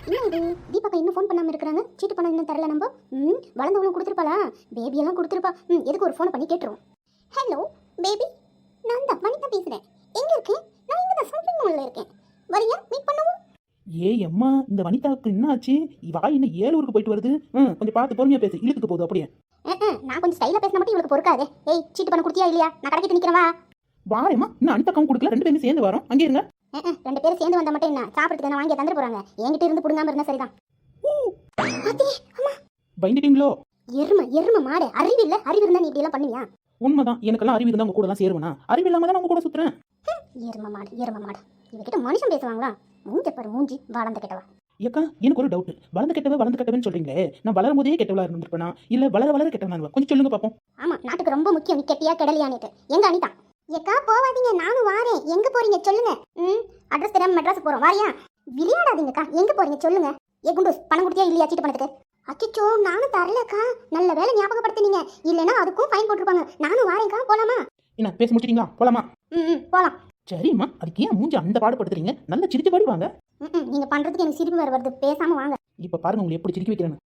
என்ன இது தீபாக்கா இன்னும் ஃபோன் பண்ணாம இருக்காங்க? சீட்டு பணம் இன்னும் தரல நம்ம. வளர்ந்தவங்களும் கொடுத்துருப்பாளா? பேபி எல்லாம் கொடுத்துருப்பா. எதுக்கு ஒரு ஃபோன் பண்ணி கேட்டுரும். ஹலோ பேபி, நான் தான் மணிதா பேசுறேன். எங்க இருக்கேன்? நான் இங்க தான் ஷாப்பிங் மால்ல இருக்கேன். வரியா மீட் பண்ணுவோம்? ஏய் அம்மா, இந்த வனிதாவுக்கு என்ன ஆச்சு? வாய் இன்னும் 7 ஊருக்கு போயிட்டு வருது. கொஞ்சம் பார்த்து பொறுமையா பேசு, இழுத்துக்கு போகுது அப்படியே. நான் கொஞ்சம் ஸ்டைலா பேசினா மட்டும் இவளுக்கு பொறுக்காதே. ஏய் சீட்டு பணம் கொடுத்தியா இல்லையா? நான் கடைக்கு நிக்கிறேன் வா. வாயம்மா, இன்னும் அனிதாக்காவும் கொடுக்கல, 2 பேரும் சேர்ந்து வரோம். அங்கே இருங்க. 2 பேரும் சேர்ந்து வந்தா மட்டும் என்ன? சாப்பிடுறதுக்கு வாங்கி தந்துட்டு போறாங்க. என்கிட்ட இருந்து புடுங்காம இருந்தா சரிதான். பாத்தி அம்மா, பயந்துட்டீங்களோ? எருமை மாடு. அறிவு இல்ல? அறிவு இருந்தா நீ இப்படி எல்லாம் பண்ணுவியா? உண்மைதான், எனக்கெல்லாம் அறிவு இருந்தா உங்க கூட எல்லாம் சேருவனா? அறிவு இல்லாம தான் உங்க கூட சுத்துறேன். எருமை மாடு. இவகிட்ட மனுஷன் பேசுவாங்களா? மூஞ்சி பாரு மூஞ்சி, வளர்ந்த கெட்டவா. ஏக்கா, எனக்கு ஒரு டவுட். வளர்ந்து கெட்டவன்னு சொல்றீங்களே, நான் வளரும் போதே கெட்டவளா இருந்திருப்பேனா இல்ல வளர கெட்டவனா? கொஞ்சம் சொல்லுங்க பாப்போம். ஆமா, நாட்டுக்கு ரொம்ப முக்கியம் நீ கெட்டியா கெடலையானிட்டு. எங்க அனிதா? ஏக்கா போவாதீங்க, நானும் வாரேன். எங்க போறீங்க சொல்லுங்க. அட்ரஸ் தெரியாம மெட்ராஸ் போறோம். வாரியா? விளையாடாதீங்கக்கா. எங்க போறீங்க சொல்லுங்க. ஏ குண்டூஸ், பணம் கொடுத்தியா இல்லையா சீட்டு பணத்துக்கு? அச்சோ, நானும் தரலக்கா. நல்ல வேலை ஞாபகப்படுத்தினீங்க. இல்லைன்னா அதுக்கும் ஃபைன் போட்டுருப்பாங்க. நானும் வாரேன்க்கா. போலாமா? என்ன பேசி முடிச்சிட்டீங்களா? போலாமா? போலாம். சரிம்மா, அதுக்கு ஏன் மூஞ்சி அந்த பாடுபடுத்துறீங்க? நல்ல சிரிச்ச பாடி வாங்க. நீங்க பண்றதுக்கு எனக்கு சிரிப்பு வேற வருது. பேசாம வாங்க. இப்ப பாருங்க உங்களை எப்படி சிரிக்க வைக்கிறேன்னு.